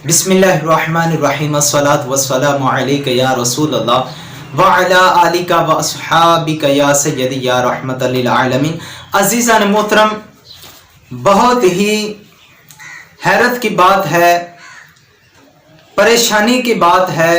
بسم اللہ الرحمن الرحیم الصلاۃ والسلام علیک یا رسول اللہ وعلی آلک و اصحابک یا سیدی یا رحمت للعالمین۔ عزیزان محترم، بہت ہی حیرت کی بات ہے، پریشانی کی بات ہے،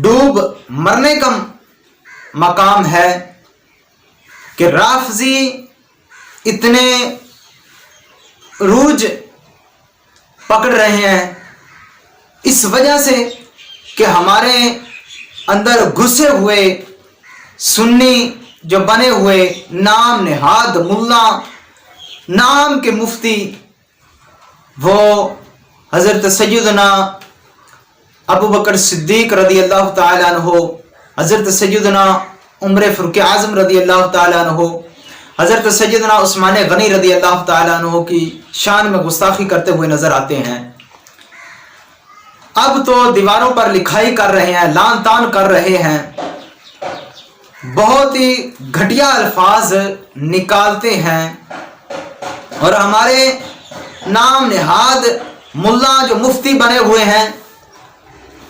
ڈوب مرنے کا مقام ہے کہ رافضی اتنے روج پکڑ رہے ہیں اس وجہ سے کہ ہمارے اندر گھسے ہوئے سنی جو بنے ہوئے نام نہاد ملا نام کے مفتی، وہ حضرت سیدنا ابو بکر صدیق رضی اللہ تعالیٰ عنہ، حضرت سیدنا عمر فاروق اعظم رضی اللہ تعالیٰ عنہ، حضرت سیدنا عثمان غنی رضی اللہ تعالیٰ عنہ کی شان میں گستاخی کرتے ہوئے نظر آتے ہیں۔ اب تو دیواروں پر لکھائی کر رہے ہیں، لان تان کر رہے ہیں، بہت ہی گھٹیا الفاظ نکالتے ہیں، اور ہمارے نام نہاد ملا جو مفتی بنے ہوئے ہیں،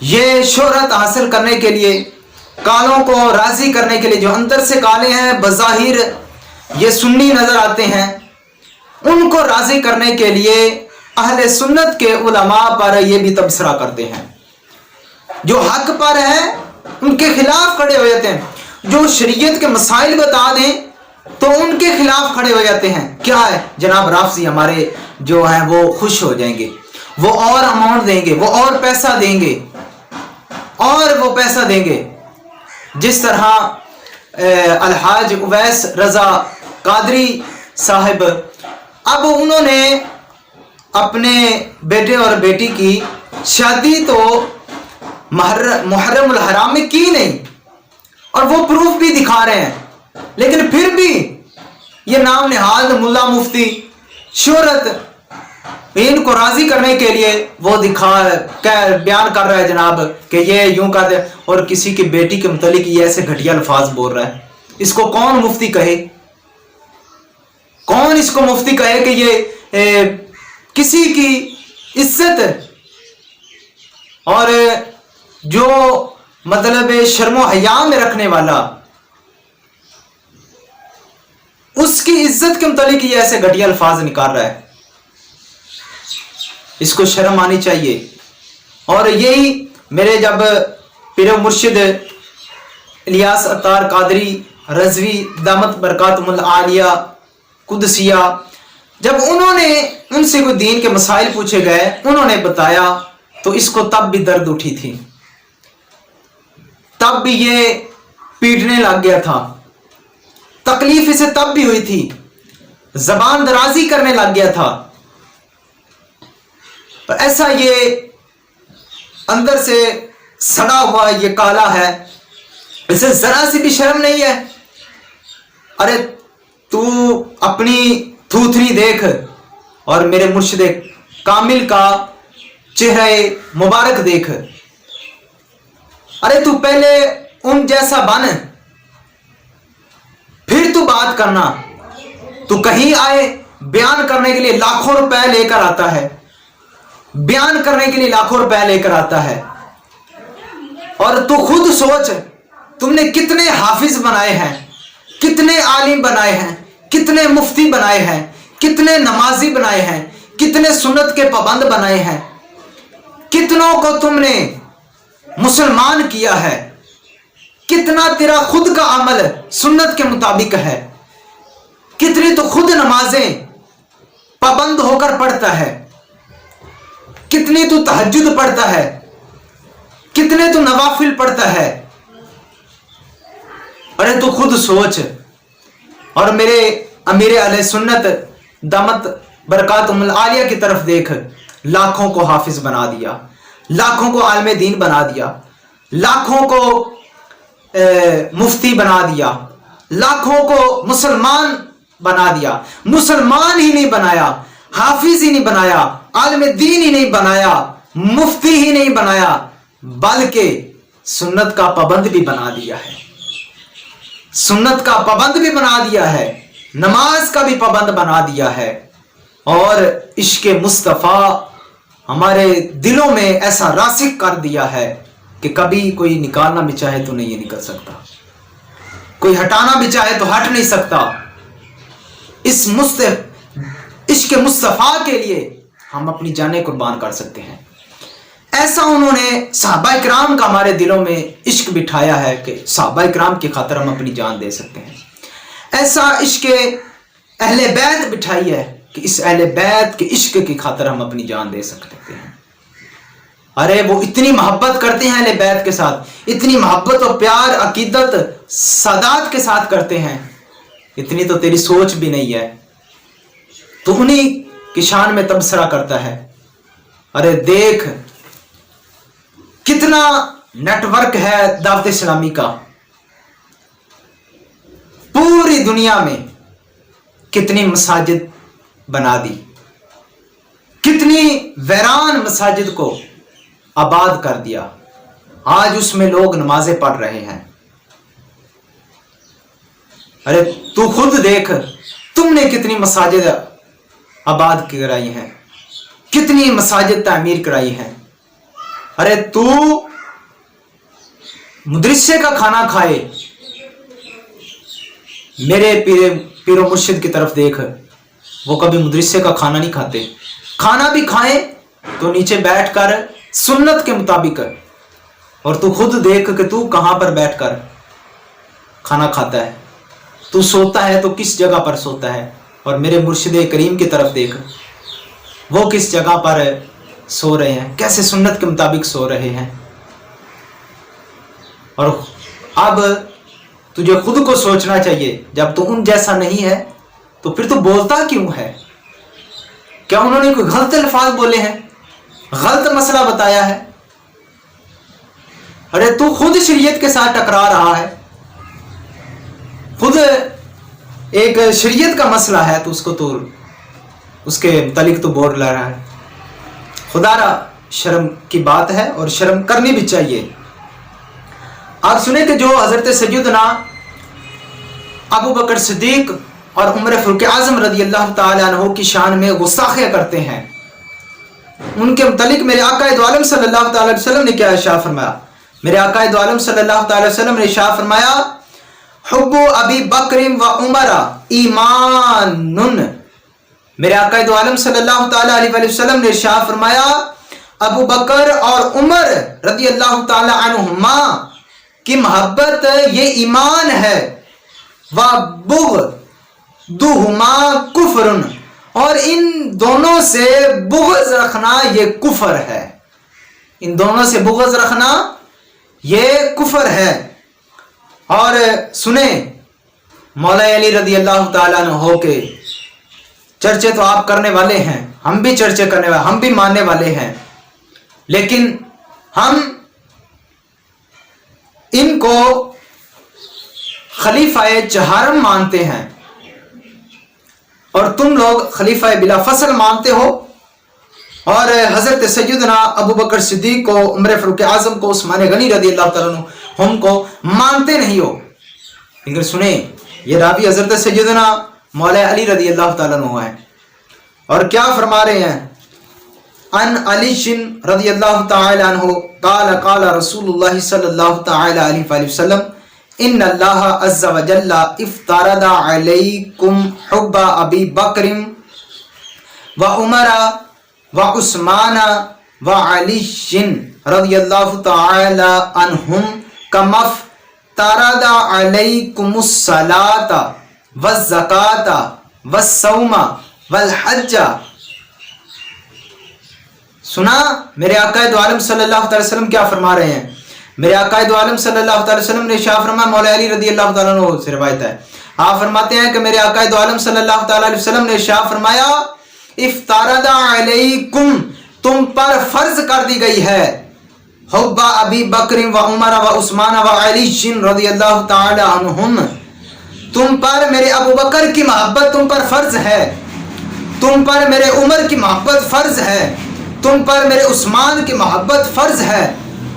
یہ شہرت حاصل کرنے کے لیے، کالوں کو راضی کرنے کے لیے، جو اندر سے کالے ہیں بظاہر یہ سنی نظر آتے ہیں، ان کو راضی کرنے کے لیے اہل سنت کے علماء پر یہ بھی تبصرہ کرتے ہیں، جو حق پر ہیں ان کے خلاف کھڑے ہو جاتے ہیں، جو شریعت کے مسائل بتا دیں تو ان کے خلاف کھڑے ہو جاتے ہیں۔ کیا ہے جناب، رافضی ہمارے جو ہیں وہ خوش ہو جائیں گے، وہ اور اماؤنٹ دیں گے، وہ اور پیسہ دیں گے، اور وہ پیسہ دیں گے، جس طرح الحاج اویس رضا قادری صاحب، اب انہوں نے اپنے بیٹے اور بیٹی کی شادی تو محرم الحرام میں کی نہیں، اور وہ پروف بھی دکھا رہے ہیں، لیکن پھر بھی یہ نام نہاد ملا مفتی شہرت ان کو راضی کرنے کے لیے وہ بیان کر رہا ہے جناب کہ یہ یوں کر دے، اور کسی کی بیٹی کے متعلق یہ ایسے گھٹیا الفاظ بول رہا ہے۔ اس کو کون مفتی کہے؟ کون اس کو مفتی کہے کہ یہ کسی کی عزت اور جو مطلب شرم و حیا میں رکھنے والا، اس کی عزت کے متعلق یہ ایسے گھٹیا الفاظ نکال رہا ہے؟ اس کو شرم آنی چاہیے۔ اور یہی میرے جب پیر و مرشد الیاس عطار قادری رضوی دامت برکاتہم العالیہ قدسیہ، جب انہوں نے ان سے کوئی دین کے مسائل پوچھے گئے، انہوں نے بتایا تو اس کو تب بھی درد اٹھی تھی، تب بھی یہ پیٹنے لگ گیا تھا، تکلیف اسے تب بھی ہوئی تھی، زبان درازی کرنے لگ گیا تھا، ایسا یہ اندر سے سڑا ہوا یہ کالا ہے، اسے ذرا سی بھی شرم نہیں ہے؟ ارے تو اپنی تھوتھنی دیکھ اور میرے مرشد کامل کا چہرہ مبارک دیکھ، ارے تو پہلے ان جیسا بن، پھر تو بات کرنا۔ تو کہیں آئے بیان کرنے کے لیے لاکھوں روپے لے کر آتا ہے، بیان کرنے کے لیے لاکھوں روپے لے کر آتا ہے، اور تو خود سوچ تم نے کتنے حافظ بنائے ہیں، کتنے عالم بنائے ہیں، کتنے مفتی بنائے ہیں، کتنے نمازی بنائے ہیں، کتنے سنت کے پابند بنائے ہیں، کتنوں کو تم نے مسلمان کیا ہے، کتنا تیرا خود کا عمل سنت کے مطابق ہے، کتنی تو خود نمازیں پابند ہو کر پڑھتا ہے، کتنی تو تہجد پڑھتا ہے، کتنے تو نوافل پڑھتا ہے۔ ارے تو خود سوچ، اور میرے امیر اہل سنت دامت برکاتہم العالیہ کی طرف دیکھ، لاکھوں کو حافظ بنا دیا، لاکھوں کو عالم دین بنا دیا، لاکھوں کو مفتی بنا دیا، لاکھوں کو مسلمان بنا دیا، مسلمان ہی نہیں بنایا، حافظ ہی نہیں بنایا، عالم دین ہی نہیں بنایا، مفتی ہی نہیں بنایا، بلکہ سنت کا پابند بھی بنا دیا ہے، سنت کا پابند بھی بنا دیا ہے، نماز کا بھی پابند بنا دیا ہے، اور عشق مصطفیٰ ہمارے دلوں میں ایسا راسخ کر دیا ہے کہ کبھی کوئی نکالنا بھی چاہے تو نہیں نکل سکتا، کوئی ہٹانا بھی چاہے تو ہٹ نہیں سکتا۔ اس عشق مصطفیٰ کے لیے ہم اپنی جانیں قربان کر سکتے ہیں۔ ایسا انہوں نے صحابہ کرام کا ہمارے دلوں میں عشق بٹھایا ہے کہ صحابہ کرام کی خاطر ہم اپنی جان دے سکتے ہیں۔ ایسا عشق اہل بیت بٹھائی ہے کہ اس اہل بیت کے عشق کی خاطر ہم اپنی جان دے سکتے ہیں۔ ارے وہ اتنی محبت کرتے ہیں اہل بیت کے ساتھ، اتنی محبت اور پیار عقیدت سادات کے ساتھ کرتے ہیں، اتنی تو تیری سوچ بھی نہیں ہے۔ تو انہی کی شان میں تبصرہ کرتا ہے۔ ارے دیکھ کتنا نیٹ ورک ہے دعوت اسلامی کا، پوری دنیا میں کتنی مساجد بنا دی، کتنی ویران مساجد کو آباد کر دیا، آج اس میں لوگ نمازیں پڑھ رہے ہیں۔ ارے تو خود دیکھ تم نے کتنی مساجد آباد کرائی ہیں، کتنی مساجد تعمیر کرائی ہیں۔ ارے تو مدرسے کا کھانا کھائے، میرے پیر و مرشد کی طرف دیکھ، وہ کبھی مدرسے کا کھانا نہیں کھاتے، کھانا بھی کھائیں تو نیچے بیٹھ کر سنت کے مطابق۔ اور تو خود دیکھ کہ تو کہاں پر بیٹھ کر کھانا کھاتا ہے، تو سوتا ہے تو کس جگہ پر سوتا ہے۔ اور میرے مرشد کریم کی طرف دیکھ، وہ کس جگہ پر سو رہے ہیں، کیسے سنت کے مطابق سو رہے ہیں۔ اور اب تجھے خود کو سوچنا چاہیے، جب تو ان جیسا نہیں ہے تو پھر تو بولتا کیوں ہے؟ کیا انہوں نے کوئی غلط الفاظ بولے ہیں، غلط مسئلہ بتایا ہے؟ ارے تو خود شریعت کے ساتھ ٹکرا رہا ہے، خود ایک شریعت کا مسئلہ ہے تو اس کے متعلق تو بول رہا ہے۔ خدا را شرم کی بات ہے اور شرم کرنی بھی چاہیے۔ آپ سنیں کہ جو حضرت سیدنا ابو بکر صدیق اور عمر فاروق اعظم رضی اللہ تعالیٰ عنہ کی شان میں گستاخیاں کرتے ہیں، ان کے متعلق میرے آقا دو عالم صلی اللہ تعالی علیہ وسلم نے کیا ارشاد فرمایا؟ میرے آقا دو عالم صلی اللہ تعالی علیہ وسلم نے ارشاد فرمایا، حب ابی بکر و عمر ایمان۔ میرے آقا دو عالم صلی اللہ تعالی علیہ وسلم نے ارشاد فرمایا، ابو بکر اور عمر رضی اللہ تعالی عنہما کی محبت یہ ایمان ہے، وَبُغْضُهُمَا كُفْرٌ، اور ان دونوں سے بغض رکھنا یہ کفر ہے، ان دونوں سے بغض رکھنا یہ کفر ہے۔ اور سنیں مولا علی رضی اللہ تعالیٰ عنہ کے چرچے تو آپ کرنے والے ہیں، ہم بھی چرچے کرنے والے، ہم بھی ماننے والے ہیں، لیکن ہم ان کو خلیفہ چہارم مانتے ہیں اور تم لوگ خلیفہ بلا فصل مانتے ہو، اور حضرت سیدنا ابو بکر صدیق کو، عمر فاروق اعظم کو، عثمان غنی رضی اللہ تعالیٰ عنہ ہم کو مانتے نہیں ہو۔ لیکن سنیں یہ راوی حضرت سیدنا مولا علی رضی اللہ تعالیٰ عنہ ہے، اور کیا فرما رہے ہیں؟ ان علی رضی اللہ تعالی عنہ قال قال رسول اللہ صلی اللہ تعالی علیہ وآلہ وسلم ان اللہ عز وجل افترض علیکم حب ابی بکر و عمر و عثمان و علی رضی اللہ تعالی عنہم کما افترض علیکم الصلاۃ والزکاۃ والصوم والحج۔ سنا میرے آقا دو عالم صلی اللہ علیہ وسلم کیا فرما رہے ہیں؟ میرے آقا دو عالم صلی اللہ علیہ وسلم نے ارشاد فرمایا، مولا علی رضی اللہ تعالیٰ عنہ سے روایت ہے، آپ فرماتے ہیں کہ میرے آقا دو عالم صلی اللہ تعالیٰ علیہ وسلم نے ارشاد فرمایا، افترض علیکم، تم پر فرض کر دی گئی ہے، حب ابی بکر و عمر و عثمان و علی رضی اللہ تعالی عنہم، تم پر میرے ابو بکر کی محبت تم پر فرض ہے، تم پر میرے عمر کی محبت فرض ہے، تم پر میرے عثمان کی محبت فرض ہے،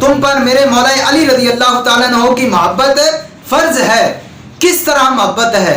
تم پر میرے مولا علی رضی اللہ تعالیٰ عنہ کی محبت فرض ہے۔ کس طرح محبت ہے؟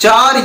4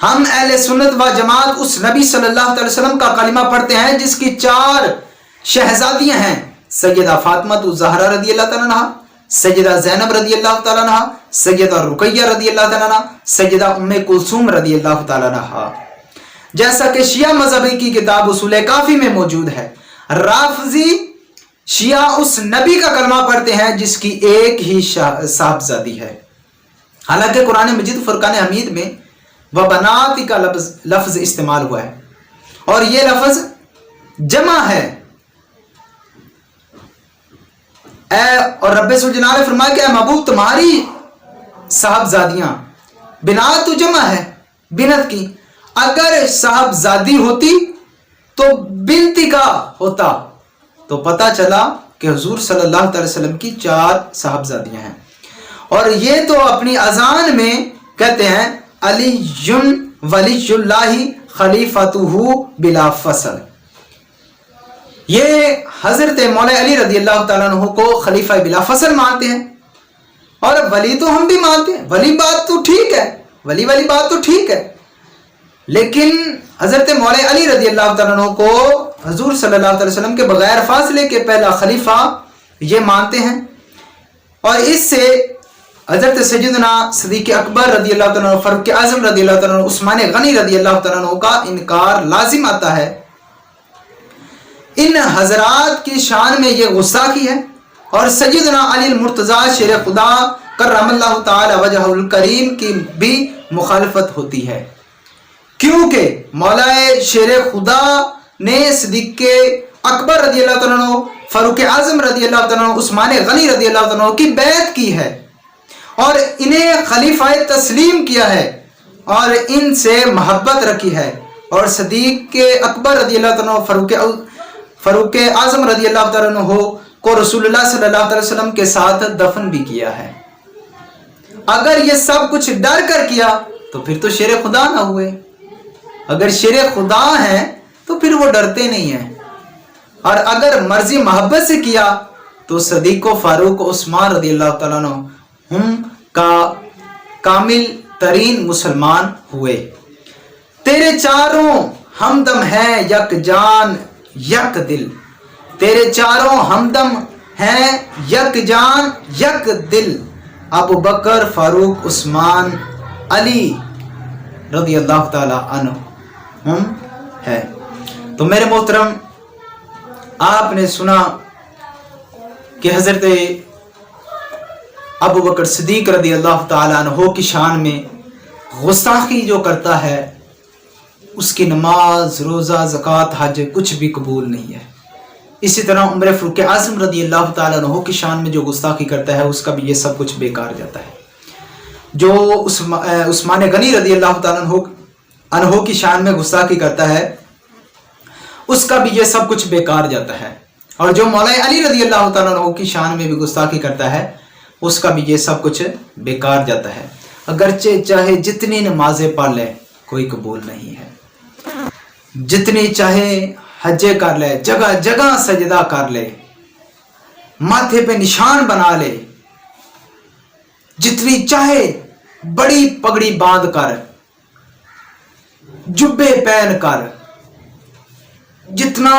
ہم اہل سنت و جماعت اس نبی صلی اللہ علیہ وسلم کا کلمہ پڑھتے ہیں جس کی 4 شہزادیاں ہیں، سیدہ فاطمہ الزہرا رضی اللہ تعالیٰ عنہ، سیدہ زینب رضی اللہ تعالیٰ عنہ، سیدہ رقیہ رضی اللہ تعالیٰ عنہ، سیدہ ام کلثوم رضی اللہ تعالیٰ عنہ، جیسا کہ شیعہ مذہبی کی کتاب اصول کافی میں موجود ہے۔ رافضی شیعہ اس نبی کا کلمہ پڑھتے ہیں جس کی ایک ہی صاحبزادی ہے، حالانکہ قرآن مجید فرقان حمید میں وبنات کا لفظ استعمال ہوا ہے اور یہ لفظ جمع ہے۔ اور رب ذوالجلال نے فرمایا کہ اے محبوب تمہاری صاحبزادیاں، بنات تو جمع ہے بنت کی، اگر صاحبزادی ہوتی تو بنتی کا ہوتا، تو پتہ چلا کہ حضور صلی اللہ علیہ وسلم کی 4 صاحبزادیاں ہیں۔ اور یہ تو اپنی اذان میں کہتے ہیں علی ولی اللہ خلیفۃہ بلا فصل، یہ حضرت مولا علی رضی اللہ تعالیٰ عنہ کو خلیفہ بلا فصل مانتے ہیں، اور ولی تو ہم بھی مانتے ہیں، ولی بات تو ٹھیک ہے، ولی والی بات تو ٹھیک ہے، لیکن حضرت مولا علی رضی اللہ تعالیٰ عنہ کو حضور صلی اللہ علیہ وسلم کے بغیر فاصلے کے پہلا خلیفہ یہ مانتے ہیں، اور اس سے حضرت سیدنا صدیق اکبر رضی اللہ تعالیٰ عنہ، فاروق اعظم رضی اللہ تعالیٰ عنہ، عثمان غنی رضی اللہ تعالیٰ عنہ کا انکار لازم آتا ہے۔ ان حضرات کی شان میں یہ گستاخی ہے، اور سیدنا علی المرتضیٰ شیر خدا کرم اللہ تعالی وجہ الکریم کی بھی مخالفت ہوتی ہے، کیونکہ مولا شیر خدا نے صدیق اکبر رضی اللہ تعالیٰ عنہ، فاروق اعظم رضی اللہ تعالیٰ عنہ، عثمان غنی رضی اللہ تعالیٰ عنہ کی بیعت کی ہے اور انہیں خلیفہ تسلیم کیا ہے اور ان سے محبت رکھی ہے، اور صدیق اکبر رضی اللہ تعالیٰ عنہ، فاروق اعظم رضی اللہ تعالیٰ عنہ کو رسول اللہ صلی اللہ علیہ وسلم کے ساتھ دفن بھی کیا ہے۔ اگر یہ سب کچھ ڈر کر کیا تو پھر تو شیر خدا نہ ہوئے، اگر شیر خدا ہیں تو پھر وہ ڈرتے نہیں ہیں، اور اگر مرضی محبت سے کیا تو صدیق و فاروق و عثمان رضی اللہ تعالیٰ عنہ ہم کا کامل ترین مسلمان ہوئے۔ تیرے چاروں ہمدم ہیں یک جان یک دل، تیرے چاروں ہمدم ہیں یک جان یک دل، ابو بکر فاروق عثمان علی رضی اللہ تعالی عنہ ہم ہے۔ تو میرے محترم، آپ نے سنا کہ حضرت ابو بکر صدیق رضی اللہ تعالی عنہ کی شان میں گستاخی جو کرتا ہے اس کی نماز، روزہ، زکوٰۃ، حج کچھ بھی قبول نہیں ہے۔ اسی طرح عمر فاروق اعظم رضی اللہ تعالی عنہ کی شان میں جو گستاخی کرتا ہے اس کا بھی یہ سب کچھ بیکار جاتا ہے۔ جو عثمان غنی رضی اللہ تعالی عنہ کی شان میں گستاخی کرتا ہے اس کا بھی یہ سب کچھ بیکار جاتا ہے، اور جو مولا علی رضی اللہ تعالی عنہ کی شان میں بھی گستاخی کرتا ہے اس کا بھی یہ سب کچھ بیکار جاتا ہے، اگرچہ چاہے جتنی نمازیں پڑھ لے کوئی قبول نہیں ہے، جتنی چاہے حجے کر لے، جگہ جگہ سجدہ کر لے، ماتھے پہ نشان بنا لے، جتنی چاہے بڑی پگڑی باندھ کر، جبے پہن کر، جتنا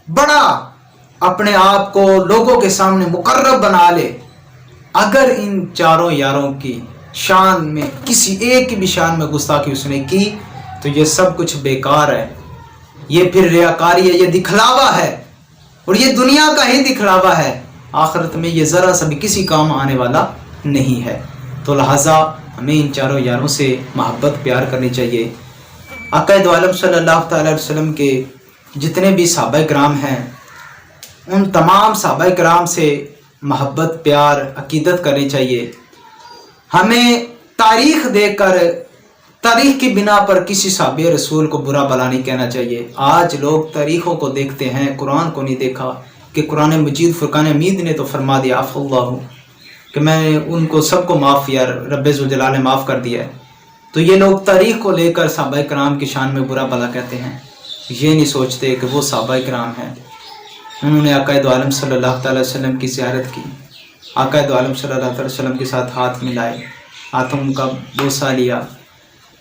بڑا اپنے آپ کو لوگوں کے سامنے مقرب بنا لے، اگر ان چاروں یاروں کی شان میں کسی ایک کی بھی شان میں گستاخی اس نے کی تو یہ سب کچھ بیکار ہے، یہ پھر ریاکاری ہے، یہ دکھلاوا ہے، اور یہ دنیا کا ہی دکھلاوا ہے، آخرت میں یہ ذرا سا بھی کسی کام آنے والا نہیں ہے۔ تو لہٰذا ہمیں ان چاروں یاروں سے محبت پیار کرنی چاہیے۔ آقا دو عالم صلی اللہ تعالی علیہ وسلم کے جتنے بھی صحابہ کرام ہیں ان تمام صحابہ کرام سے محبت، پیار، عقیدت کرنی چاہیے۔ ہمیں تاریخ دیکھ کر، تاریخ کی بنا پر کسی صحابی رسول کو برا بلا نہیں کہنا چاہیے۔ آج لوگ تاریخوں کو دیکھتے ہیں، قرآن کو نہیں دیکھا، کہ قرآن مجید فرقان حمید نے تو فرما دیا عفو اللہ، کہ میں نے ان کو سب کو معاف کیا، رب ذوالجلال نے معاف کر دیا ہے۔ تو یہ لوگ تاریخ کو لے کر صحابہ کرام کی شان میں برا بلا کہتے ہیں، یہ نہیں سوچتے کہ وہ صحابہ کرام ہیں، انہوں نے آقا دو عالم صلی اللہ تعالی وسلم کی زیارت کی، آقا دو عالم صلی اللہ علیہ وسلم کے ساتھ ہاتھ ملائے، ہاتھوں کا بوسہ لیا،